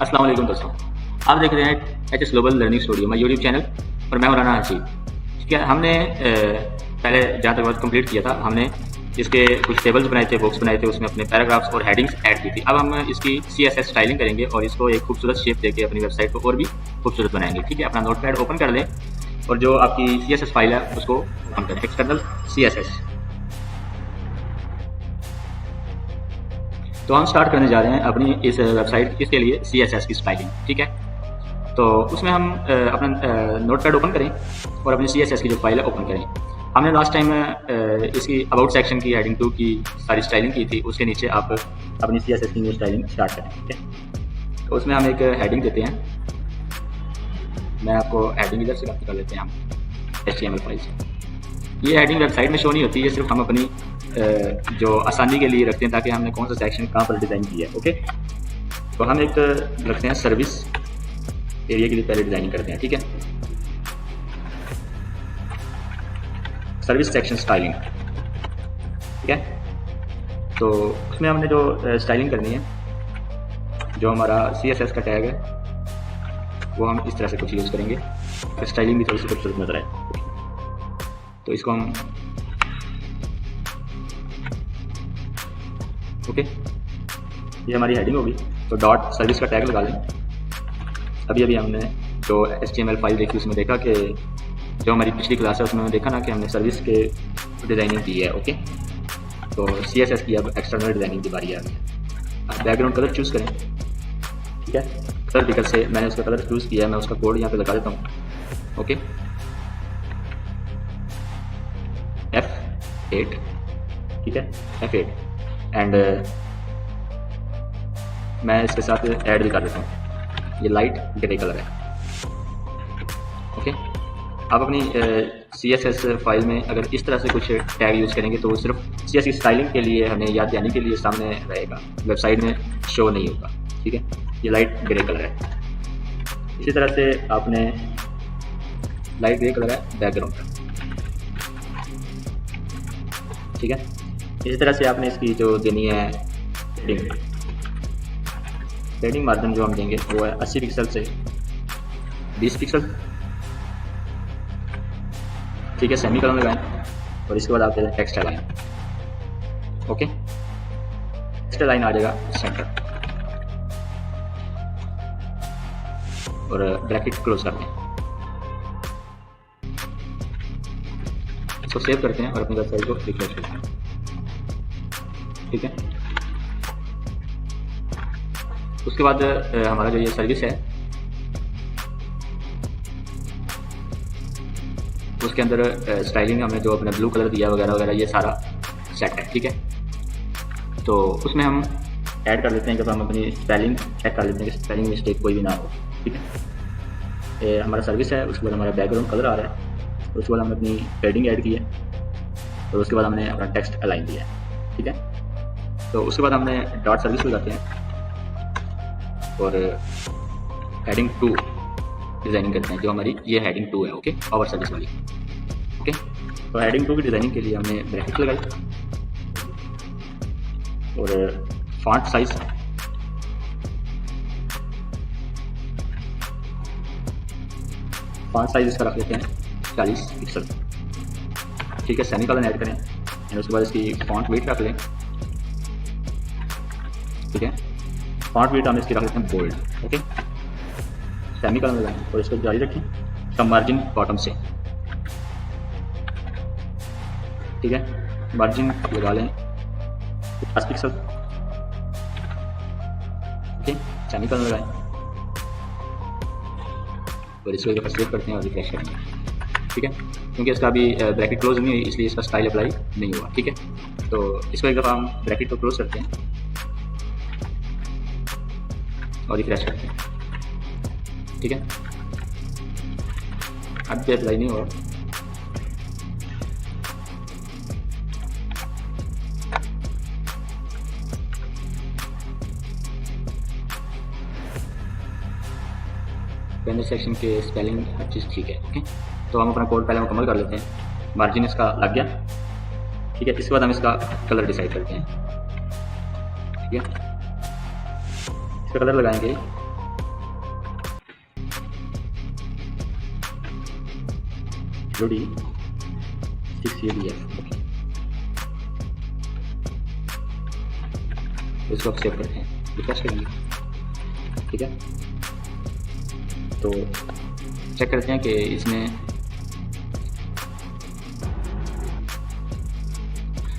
अस्सलाम वालेकुम दोस्तों, आप देख रहे हैं H S global learning studio, my YouTube channel. और मैं हूं राना हसीब। ठीक है, हमने पहले जहाँ तक वर्क कंप्लीट किया था, हमने इसके कुछ टेबल्स बनाए थे, बॉक्स बनाए थे, उसमें अपने पैराग्राफ्स और हेडिंग्स ऐड की थी। अब हम इसकी CSS स्टाइलिंग करेंगे और इसको एक खूबसूरत शेप देके अपनी वेबसाइट को और भी खूबसूरत बनाएंगे। ठीक है, अपना नोटपैड ओपन कर लें और जो आपकी CSS फाइल है उसको ओपन करें, एक्सटर्नल CSS। तो हम स्टार्ट करने जा रहे हैं अपनी इस वेबसाइट इसके लिए CSS की स्टाइलिंग। ठीक है, तो उसमें हम अपना नोटपैड ओपन करें और अपनी CSS की जो फाइल है ओपन करें। हमने लास्ट टाइम इसकी अबाउट सेक्शन की हेडिंग 2 की सारी स्टाइलिंग की थी, उसके नीचे आप अपनी CSS की न्यू स्टाइलिंग स्टार्ट करें। ठीक है, तो उसमें हम एक हेडिंग देते हैं। मैं आपको हेडिंग इधर से कॉपी कर लेते हैं हम HTML फाइल से। ये हेडिंग वेबसाइट में शो नहीं होती, ये सिर्फ हम अपनी जो आसानी के लिए रखते हैं ताकि हमने कौन सा सेक्शन कहाँ पर डिज़ाइन किया है। ओके, तो हम एक रखते हैं सर्विस एरिया के लिए, पहले डिज़ाइनिंग करते हैं। ठीक है, सर्विस सेक्शन स्टाइलिंग। ठीक है, तो उसमें हमने जो स्टाइलिंग करनी है, जो हमारा CSS का टैग है वो हम इस तरह से कुछ यूज़ करेंगे, स्टाइलिंग भी थोड़ी सी खूबसूरत नजर आए। तो इसको हम ओके, ये हमारी हेडिंग होगी। तो डॉट सर्विस का टैग लगा लें। अभी हमने जो HTML फाइल देखी उसमें देखा कि जो हमारी पिछली क्लास है उसमें देखा ना कि हमने सर्विस के डिज़ाइनिंग की है। ओके, तो CSS की अब एक्सटर्नल डिज़ाइनिंग की बारी आ गई है। बैकग्राउंड कलर चूज़ करें। ठीक है, कलर पिकर से मैंने उसका कलर चूज़ किया है, मैं उसका कोड यहाँ पे लगा देता हूँ। Okay, F8। ठीक है, F8 एंड मैं इसके साथ ऐड भी कर देता हूँ, ये लाइट ग्रे कलर है। ओके, आप अपनी CSS फाइल में अगर इस तरह से कुछ टैग यूज़ करेंगे तो वो सिर्फ CSS की स्टाइलिंग के लिए, हमें याद दिलाने के लिए सामने रहेगा, वेबसाइट में शो नहीं होगा। ठीक है, ये लाइट ग्रे कलर है। इसी तरह से आपने लाइट ग्रे कलर है बैकग्राउंड का। ठीक है, इसी तरह से आपने इसकी जो देनी है शेडिंग मार्जिन जो हम देंगे वो है 80 पिक्सल से 20 पिक्सल। ठीक है, सेमी कलर लगाएं और इसके बाद आप text line. Okay, text line आ जाएगा सेंटर और ब्रैकेट क्लोज कर दें। इसको सेव करते हैं और अपनी वेबसाइट को रिफ्रेश करते हैं। ठीक है, उसके बाद हमारा जो ये सर्विस है उसके अंदर स्टाइलिंग हमने जो अपना ब्लू कलर दिया वगैरह वगैरह ये सारा सेट है। ठीक है, तो उसमें हम ऐड कर लेते हैं, जब हम अपनी स्पेलिंग चेक कर लेते हैं कि स्पेलिंग मिस्टेक कोई भी ना हो। ठीक है, ये हमारा सर्विस है। उसके बाद हमारा बैकग्राउंड कलर आ रहा है, उसके बाद हमने अपनी हेडिंग ऐड की है और उसके बाद हमने अपना टेक्स्ट अलाइन किया है। ठीक है, तो उसके बाद हमने डॉट सर्विस लगाते हैं और हेडिंग 2 डिज़ाइनिंग करते हैं, जो हमारी ये हेडिंग 2 है। ओके, पावर सर्विस वाली। ओके, तो हेडिंग 2 की डिज़ाइनिंग के लिए हमने ब्रैकेट लगाई और फॉन्ट साइज इसका रख लेते हैं 40 पिक्सल। ठीक है, सेमीकोलन ऐड करें और उसके बाद इसकी फॉन्ट वेट रख लें। ठीक है, फॉन्ट वेट हम इसकी रख लेते हैं बोल्ड। ओके, सेमीकोलन लगाएं और इसको जारी रखें, इसका मार्जिन बॉटम से। ठीक है, मार्जिन लगा लें 50 पिक्सल। ओके, सेमीकोलन लगाएं और इसको एक सेव करते हैं और रिफ्रेश करेंगे। ठीक है, क्योंकि इसका अभी ब्रैकेट क्लोज नहीं हुई इसलिए इसका स्टाइल अप्लाई नहीं हुआ। ठीक है, तो इसको एक दफ़ा हम ब्रैकेट को क्लोज करते हैं और रिफ्रेश करते हैं। ठीक है, अब भी अप्लाई नहीं हुआ। बैनर सेक्शन के स्पेलिंग हर चीज़ ठीक है। ओके, तो हम अपना कोड पहले मुकम्मल कर लेते हैं। मार्जिन इसका लग गया। ठीक है, इसके बाद हम इसका कलर डिसाइड करते हैं। ठीक है, इसका कलर लगाएंगे WD 6ADF। ओके, इसको आप सेव करते हैं, रिफ्रेश करेंगे, ठीक है। तो चेक करते हैं कि इसमें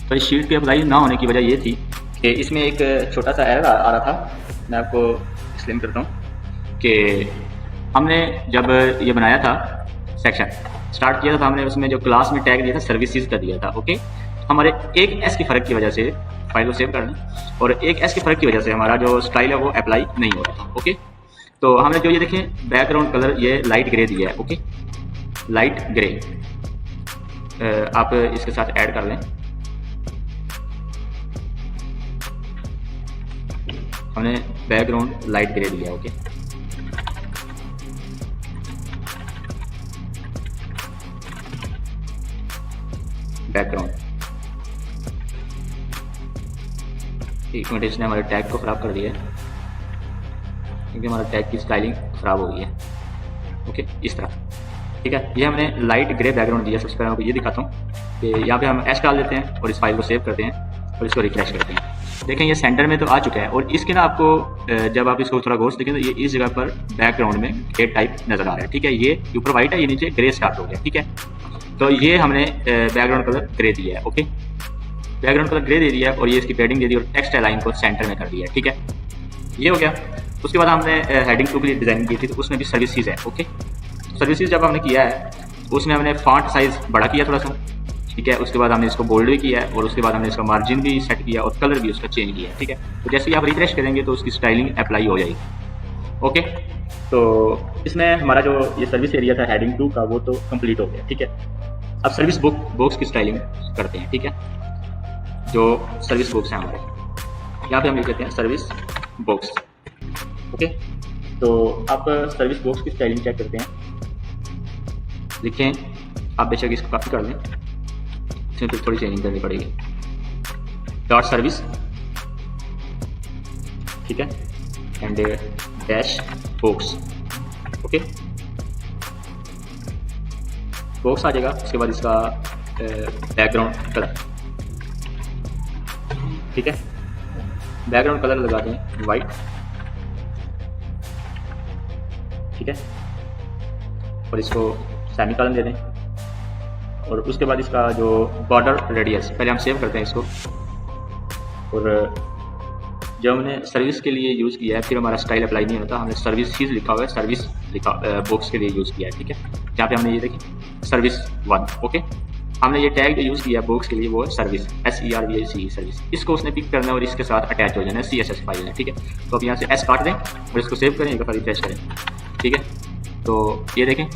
तो इस शीट पे अप्लाई ना होने की वजह ये थी कि इसमें एक छोटा सा एरर आ रहा था। मैं आपको एक्सप्लेन करता हूँ कि हमने जब ये बनाया था सेक्शन स्टार्ट किया था तो हमने उसमें जो क्लास में टैग दिया था सर्विसेज का दिया था। ओके, हमारे एक एस की फ़र्क की वजह से फाइल को सेव कर लें, और एक एस के फ़र्क की वजह से हमारा जो स्टाइल है वो अप्लाई नहीं हो रहा था। ओके, तो हमने जो ये देखें बैकग्राउंड कलर ये लाइट ग्रे दिया है। ओके, लाइट ग्रे आप इसके साथ ऐड कर लें। हमने बैकग्राउंड लाइट ग्रे दिया है। ओके, बैकग्राउंड एक मिनट, इसने हमारे टैग को ख़राब कर दिया है क्योंकि हमारा टैग की स्टाइलिंग ख़राब हो गई है। ओके, इस तरह, ठीक है। ये हमने लाइट ग्रे बैकग्राउंड दिया। सबसे पहले मैं आपको ये दिखाता हूँ कि यहाँ पे हम एस डाल देते हैं और इस फाइल को सेव करते हैं और इसको रिफ्रेश करते हैं। देखें ये सेंटर में तो आ चुका है, और इसके ना आपको जब आप इसको थोड़ा गौर से देखें तो ये इस जगह पर बैकग्राउंड में ग्रे टाइप नज़र आ रहा है। ठीक है, ये ऊपर वाइट है, ये नीचे ग्रे स्टार्ट हो गया। ठीक है, तो ये हमने बैकग्राउंड कलर ग्रे दिया है। ओके, बैकग्राउंड कलर ग्रे दे दिया है और ये इसकी पैडिंग दे दी और टेक्स्ट लाइन को सेंटर में कर दिया है। ठीक है, ये हो गया। उसके बाद हमने हेडिंग टू के लिए डिज़ाइन की थी, तो उसमें भी सर्विसेज है। ओके, सर्विसेज जब हमने किया है उसमें हमने फॉन्ट साइज़ बड़ा किया थोड़ा सा। ठीक है, उसके बाद हमने इसको बोल्ड भी किया है और उसके बाद हमने इसका मार्जिन भी सेट किया और कलर भी उसका चेंज किया है। ठीक है, तो जैसे ही आप रिफ्रेश करेंगे तो उसकी स्टाइलिंग अप्लाई हो जाएगी। ओके, तो इसमें हमारा जो ये सर्विस एरिया था हेडिंग 2 का वो तो कंप्लीट हो गया। ठीक है, अब सर्विस बॉक्स की स्टाइलिंग करते हैं। ठीक है, जो सर्विस बॉक्स है हमारे यहाँ पे हम लिख देते हैं सर्विस बॉक्स। ओके, तो आप सर्विस बॉक्स की स्टाइलिंग चेक करते हैं। लिखें, आप बेशक इसको कॉपी कर लें, इसमें फिर थोड़ी चेंजिंग करनी पड़ेगी। डॉट सर्विस, ठीक है, and dash box. Okay, box आ जाएगा। उसके बाद इसका बैकग्राउंड कलर, ठीक है, बैकग्राउंड कलर लगा दें वाइट। ठीक है, और इसको सेमीकोलन दे दें और उसके बाद इसका जो बॉर्डर रेडियस पहले हम सेव करते हैं इसको, और जब हमने सर्विस के लिए यूज़ किया है फिर हमारा स्टाइल अप्लाई नहीं होता। हमने सर्विस चीज़ लिखा हुआ है, सर्विस लिखा बॉक्स के लिए यूज़ किया है। ठीक है, जहाँ पे हमने ये देखिए सर्विस 1। ओके, हमने ये टैग जो यूज़ किया है बॉक्स के लिए वो है सर्विस, SERVICE सर्विस। इसको उसने पिक करना है और इसके साथ अटैच हो जाना है CSS फाइल है। ठीक है, तो अब यहाँ से S काट दें और इसको सेव करें, एक बार रिफ्रेश करें। ठीक है, तो ये देखें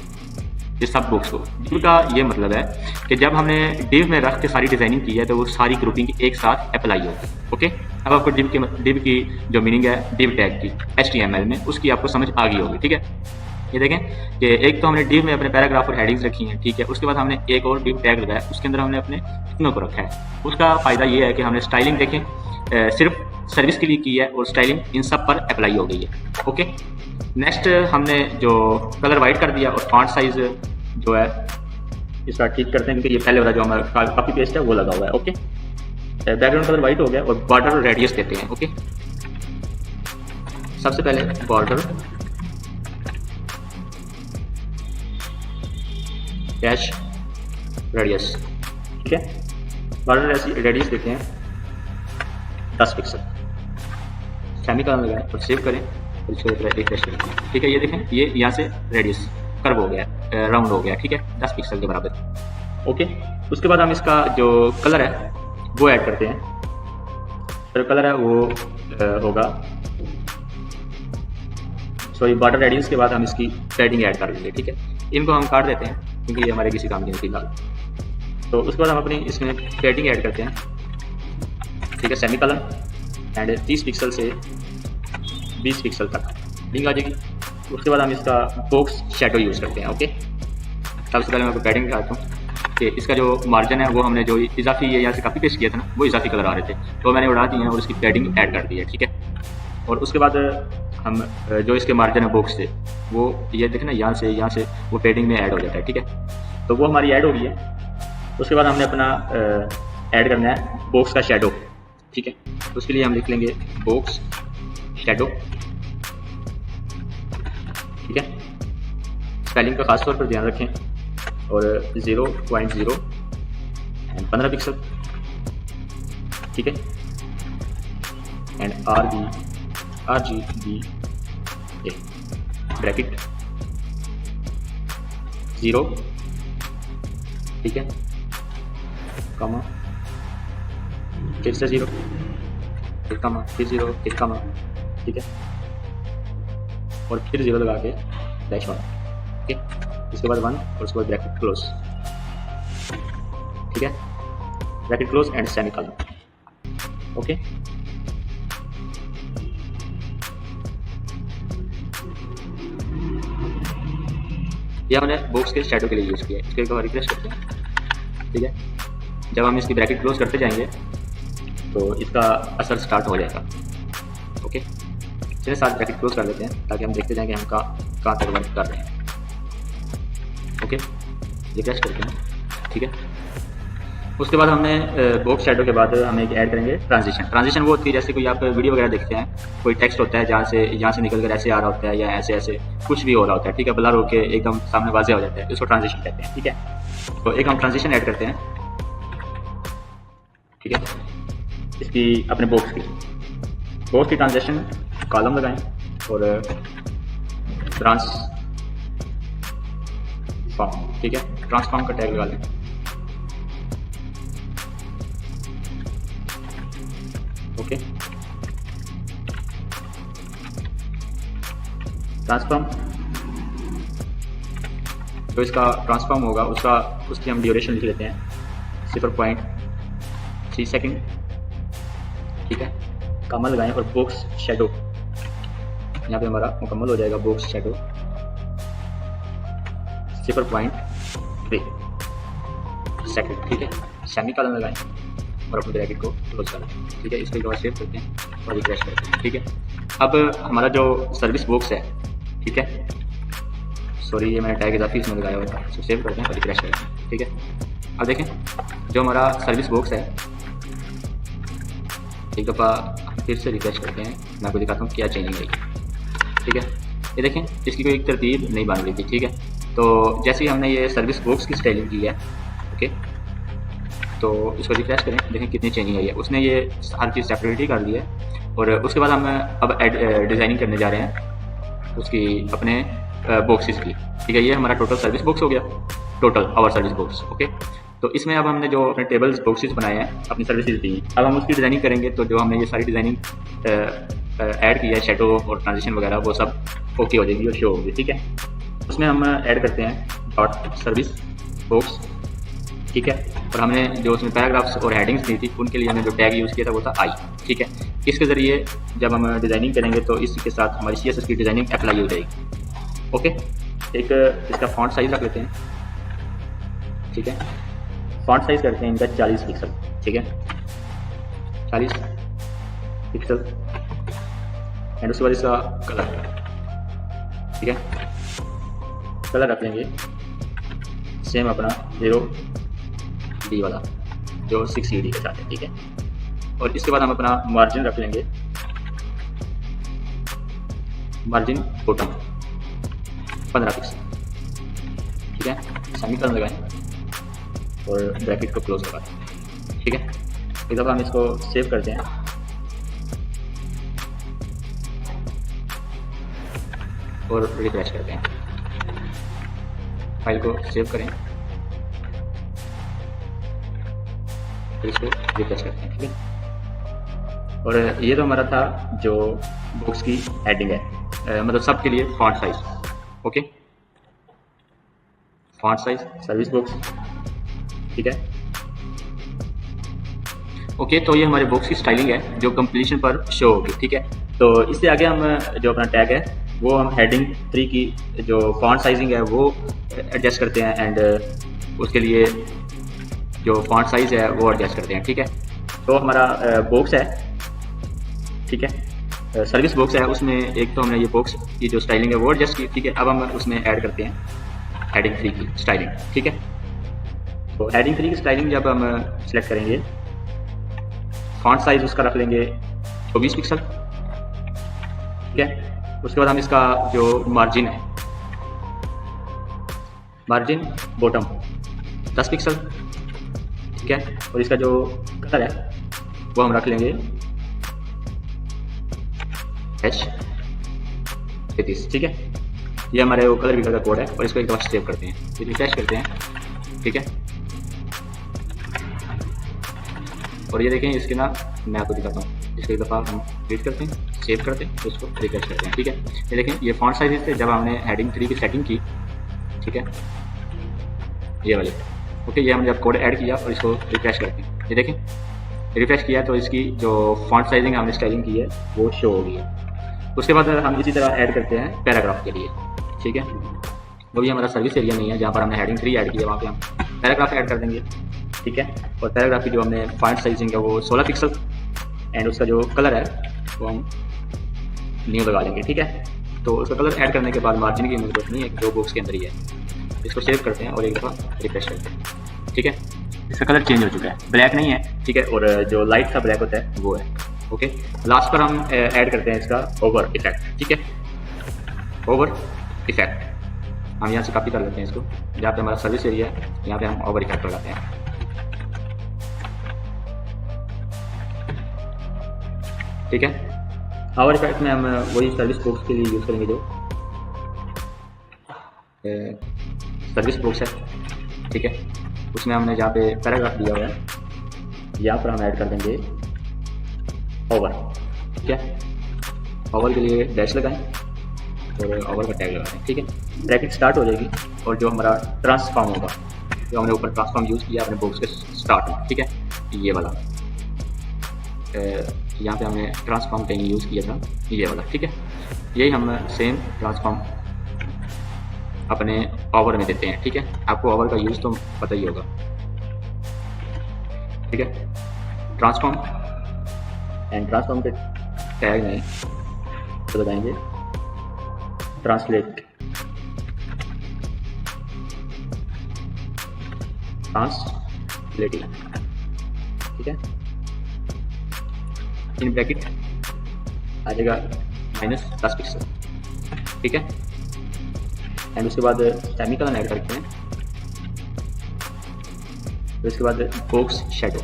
ये सब बॉक्स को डिव का ये मतलब है कि जब हमने डिव में रख के सारी डिज़ाइनिंग की है तो वो सारी ग्रुपिंग एक साथ अप्लाई होगी। ओके, अब आपको डिव की जो मीनिंग है डिव टैग की HTML में उसकी आपको समझ आ गई होगी। ठीक है, ये देखें कि एक तो हमने डिव में अपने पैराग्राफ और हेडिंग्स रखी हैं। ठीक है, उसके बाद हमने एक और डिव टैग लगाया, उसके अंदर हमने अपने चिन्हों को रखा है। उसका फ़ायदा ये है कि हमने स्टाइलिंग देखें सिर्फ सर्विस के लिए की है और स्टाइलिंग इन सब पर अप्लाई हो गई है। ओके, नेक्स्ट हमने जो कलर वाइट कर दिया और फॉन्ट साइज जो है इसका ठीक करते हैं क्योंकि ये पहले वाला जो हमारा कॉपी पेस्ट है वो लगा हुआ है। ओके, बैकग्राउंड कलर वाइट हो गया और बॉर्डर रेडियस देते हैं। ओके, सबसे पहले बॉर्डर डैश रेडियस। ठीक है, बॉर्डर रेडियस देते हैं 10 पिक्सल, सेमीकोलन लगाएं और सेव करें और इसको रिफ्रेश करें। ठीक है, ये देखें ये यहाँ से रेडियस कर्व हो गया, राउंड हो गया। ठीक है, 10 पिक्सल के बराबर। ओके, उसके बाद हम इसका जो कलर है वो ऐड करते हैं। जो कलर है वो होगा सॉरी बॉर्डर रेडियस के बाद हम इसकी पैडिंग ऐड कर लेंगे। ठीक है, इनको हम काट देते हैं क्योंकि ये हमारे किसी काम की नहीं फिलहाल। तो उसके बाद हम अपनी इसमें पैडिंग ऐड करते हैं। ठीक है, सेमीकोलन एंड 30 पिक्सल से 20 पिक्सल तक लिंक आ जाएगी। उसके बाद हम इसका बॉक्स शैडो यूज़ करते हैं। ओके, सबसे पहले मैं आपको पैडिंग दिखाता हूँ कि इसका जो मार्जिन है वो हमने जो इजाफी ये यहाँ से काफ़ी पेश किया था ना वो इजाफी कलर आ रहे थे तो मैंने उड़ा दिए हैं और इसकी पैडिंग ऐड कर दी है। ठीक है, और उसके बाद हम जो इसके मार्जिन है बॉक्स से, वो ये देखें ना, यहाँ से वो पेडिंग में ऐड हो जाता है, ठीक है। तो वो हमारी ऐड हो गई है। उसके बाद हमने अपना ऐड करना है बॉक्स का शेडो, ठीक है। तो उसके लिए हम लिख लेंगे बॉक्स शेडो, ठीक है। स्पेलिंग का खास तौर पर ध्यान रखें, और 0.0 एंड 15 पिक्सल, ठीक है। एंड RGB ब्रैकेट 0, ठीक है, कमा, फिर से 0, फिर कमा, फिर 0, फिर कमा, ठीक है, और फिर 0 लगा के डैश 1, ठीक है। इसके बाद 1 और उसके बाद ब्रैकेट क्लोज, ठीक है, bracket close and semicolon, okay. यह हमने बॉक्स के शैडो के लिए यूज़ किया है। इसके एक बार रिफ्रेश करते हैं, ठीक है। जब हम इसकी ब्रैकेट क्लोज करते जाएंगे तो इसका असर स्टार्ट हो जाएगा, ओके। चलिए साथ ब्रैकेट क्लोज कर लेते हैं ताकि हम देखते जाएंगे हम कहाँ तक वर्क कर रहे हैं, ओके। रिफ्रेश करते हैं, ठीक है। उसके बाद हमने बॉक्स शैडो के बाद हम एक ऐड करेंगे ट्रांजिशन वो होती है जैसे कोई आप वीडियो वगैरह देखते हैं, कोई टेक्स्ट होता है यहाँ से निकल कर ऐसे आ रहा होता है, या ऐसे कुछ भी हो रहा होता है, ठीक है, ब्लर होके एकदम सामने वाज़ेह हो जाता है, इसको ट्रांजिशन कहते हैं, ठीक है। तो एक हम ट्रांजिशन ऐड करते हैं, ठीक है, इसकी अपने बॉक्स की ट्रांजिशन कॉलम लगाएं और ट्रांसफॉर्म, ठीक है, ट्रांसफॉर्म का टैग लगा लें, ओके। ट्रांसफॉर्म, जो इसका ट्रांसफॉर्म होगा उसकी हम ड्यूरेशन लिख लेते हैं 0.3 सेकेंड, ठीक है, कॉमा लगाएं और बॉक्स शेडो यहाँ पे हमारा मुकम्मल हो जाएगा, बॉक्स शेडो 0.3 सेकेंड, ठीक है, सेमीकोलन लगाएं और अपने ब्रैकेट को क्लोज करें, ठीक है। इसको एक बार सेव करते हैं और रिफ्रेश करते हैं, ठीक है। अब हमारा जो सर्विस बॉक्स है, ठीक है, सॉरी ये मैंने टैग इजाफी इसमें लगाया हुआ था, इसको सेव करते हैं और रिफ्रेश करते हैं, ठीक है। अब देखें जो हमारा सर्विस बॉक्स है, एक दफ़ा फिर से रिफ्रेश करते हैं, मैं आपको दिखाता हूँ क्या चेंजिंग आई, ठीक है। ये देखें इसकी कोई एक तरतीब नहीं बन रही थी, ठीक है। तो जैसे ही हमने ये सर्विस बॉक्स की स्टाइलिंग की है, ओके, तो इसको रिफ्रेश करें, देखें कितनी चेंजिंग आई है। उसने ये हर चीज़ सेपरेट ही कर दी है। और उसके बाद हम अब डिज़ाइनिंग करने जा रहे हैं उसकी अपने बॉक्सेस की, ठीक है। ये हमारा टोटल सर्विस बॉक्स हो गया, total our service box, okay. तो इसमें अब हमने जो अपने टेबल्स बॉक्सेस बनाए हैं अपनी सर्विसेज दी, अब हम उसकी डिज़ाइनिंग करेंगे। तो जो हमने ये सारी डिज़ाइनिंग ऐड की है, शेडो और ट्रांजिशन वगैरह, वो सब ओके हो जाएगी और शो होगी, ठीक है। उसमें हम ऐड करते हैं डॉट सर्विस बॉक्स, ठीक है। और हमने जो उसमें पैराग्राफ्स और हेडिंग्स दी थी उनके लिए हमने जो टैग यूज़ किया था वो था आई, ठीक है। इसके ज़रिए जब हम डिज़ाइनिंग करेंगे तो इसके साथ हमारी CSS की डिज़ाइनिंग अप्लाई हो जाएगी, ओके। एक इसका फॉन्ट साइज़ रख लेते हैं, ठीक है। फॉन्ट साइज़ करते हैं इनका 40 पिक्सल, ठीक है, 40 पिक्सल। एंड उसके बाद इसका कलर, ठीक है, कलर रख लेंगे सेम अपना 0D वाला जो 6ED के साथ है, ठीक है। और इसके बाद हम अपना मार्जिन रख लेंगे, मार्जिन बॉटम 15 पिक्सल, ठीक है। सेमीकोलन लगाएं और ब्रैकेट को क्लोज लगा दें, ठीक है। एक दफ़ा हम इसको सेव करते हैं और रिफ्रेश करते हैं, फाइल को सेव करें फिर इसको रिफ्रेश करते हैं, ठीक है। और ये तो हमारा था जो बॉक्स की हेडिंग है, मतलब सब के लिए font size, okay, font size service box, ठीक है, ओके। तो ये हमारे बॉक्स की स्टाइलिंग है जो कंप्लीशन पर शो होगी, ठीक है। तो इससे आगे हम जो अपना टैग है वो हम हेडिंग 3 की जो फॉन्ट साइजिंग है वो एडजस्ट करते हैं, एंड उसके लिए जो फॉन्ट साइज़ है वो एडजस्ट करते हैं, ठीक है। तो हमारा बॉक्स है, ठीक है, सर्विस बॉक्स है उसमें एक तो हमने ये बॉक्स की जो स्टाइलिंग है वो एडजस्ट की, ठीक है। अब हम उसमें ऐड करते हैं हेडिंग 3 की स्टाइलिंग, ठीक है। तो हेडिंग 3 की स्टाइलिंग जब हम सेलेक्ट करेंगे, फॉन्ट साइज उसका रख लेंगे 24 पिक्सल, ठीक है। उसके बाद हम इसका जो मार्जिन है, मार्जिन बॉटम 10 पिक्सल, ठीक है। और इसका जो कलर है वो हम रख लेंगे H33, ठीक है। ये हमारे वो कलर विकल का कोड है और इसको एक बार सेव करते हैं, फिर रिफ्रेश करते हैं, ठीक है। और ये देखें इसके ना मैं आपको दिखाता हूँ, इसको एक दफ़ा हम क्लिक करते हैं, सेव करते हैं, तो इसको रिफ्रेश करते हैं, ठीक है। ये देखें ये फॉन्ट साइज थे जब हमने हेडिंग 3 की सेटिंग की, ठीक है, ये वाले, ओके। ये हमने जब कोड ऐड किया और इसको रिफ्रेश करते हैं, ये देखें रिफ्रेश किया तो इसकी जो फॉन्ट साइजिंग हमने स्टाइलिंग की है वो शो हो गई है। उसके बाद हम इसी तरह ऐड करते हैं पैराग्राफ के लिए, ठीक है। वो भी हमारा सर्विस एरिया नहीं है जहाँ पर हमने हेडिंग 3 ऐड किया, वहाँ पे हम पैराग्राफ ऐड कर देंगे, ठीक है। और पैराग्राफ की जो हमने फॉन्ट साइजिंग है वो 16 पिक्सल एंड उसका जो कलर है वो हम न्यू लगा लेंगे, ठीक है। तो उसका कलर ऐड करने के बाद मार्जिन की जरूरत नहीं है, दो बॉक्स के अंदर ही है। इसको सेव करते हैं और एक दफ़ा रिफ्रेश करते हैं, ठीक है। इसका कलर चेंज हो चुका है, ब्लैक नहीं है, ठीक है। और जो लाइट सा ब्लैक होता है वो है, ओके। लास्ट पर हम ऐड करते हैं इसका ओवर इफेक्ट, ठीक है। ओवर इफेक्ट हम यहाँ से कॉपी कर लेते हैं इसको, जहाँ पे हमारा सर्विस एरिया है यहाँ पे हम ओवर इफेक्ट लगाते हैं, ठीक है। ओवर इफेक्ट में हम वही सर्विस बॉक्स के लिए यूज़ करेंगे जो सर्विस बॉक्स है, ठीक है। उसमें हमने जहाँ पे पैराग्राफ दिया हुआ है यहाँ पर हम ऐड कर देंगे ओवर, ठीक है। ओवर के लिए डैश लगाएं और ओवर का टैग लगाएं, ठीक है। ब्रैकेट स्टार्ट हो जाएगी और जो हमारा ट्रांसफॉर्म होगा, जो हमने ऊपर ट्रांसफॉर्म यूज़ किया अपने बॉक्स के स्टार्ट में, ठीक है, ये वाला यहाँ पे हमने ट्रांसफॉर्म कहीं यूज़ किया था, ये वाला, ठीक है। यही हम सेम ट्रांसफॉर्म अपने ओवर में देते हैं, ठीक है। आपको ओवर का यूज़ तो पता ही होगा, ठीक है। ट्रांसफॉर्म एंड ट्रांसफॉर्म के टैग में तो बताएंगे ट्रांसलेट, ट्रांसलेटिंग, ठीक है। इन ब्रैकेट आ जाएगा -10 पिक्सल, ठीक है। एंड उसके बाद सेमीकोलन ऐड करते हैं, तो इसके बाद बॉक्स शैडो,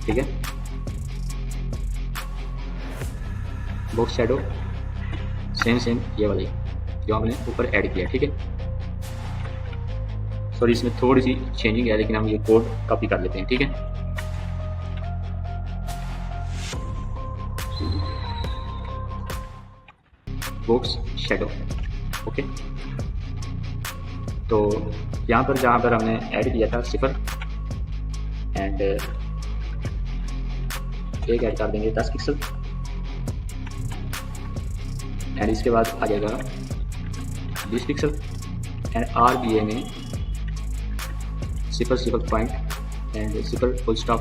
ठीक है। बॉक्स शैडो सेम ये वाली जो हमने ऊपर ऐड किया, ठीक है। सॉरी इसमें थोड़ी सी चेंजिंग है लेकिन हम ये कोड कॉपी कर लेते हैं, ठीक है। Box shadow, okay. तो यहाँ पर जहाँ पर हमने ऐड किया था 0 एंड एक ऐड कर देंगे 10 पिक्सल एंड इसके बाद आ जाएगा 20 पिक्सल एंड RBA में 0 पॉइंट एंड 0 फुल स्टॉप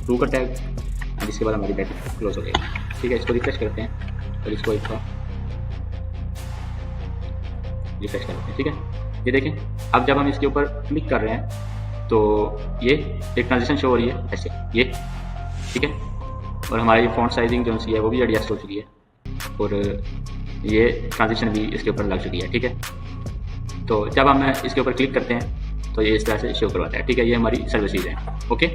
2 का टैग एंड इसके बाद हमारी ब्रैकेट क्लोज हो जाएगी, ठीक है। इसको रिफ्रेश करते हैं और इसको एक रिफ्रेश करते हैं, ठीक है। ये देखें अब जब हम इसके ऊपर क्लिक कर रहे हैं तो ये एक ट्रांजिशन शो हो रही है ऐसे, ये ठीक है। और हमारी फॉन्ट साइजिंग जो सी है वो भी एडजस्ट हो चुकी है और ये ट्रांजिशन भी इसके ऊपर लग चुकी है, ठीक है। तो जब हम इसके ऊपर क्लिक करते हैं तो ये इस तरह से शो करवाता है, ठीक है। ये हमारी सर्विसेज है, ओके।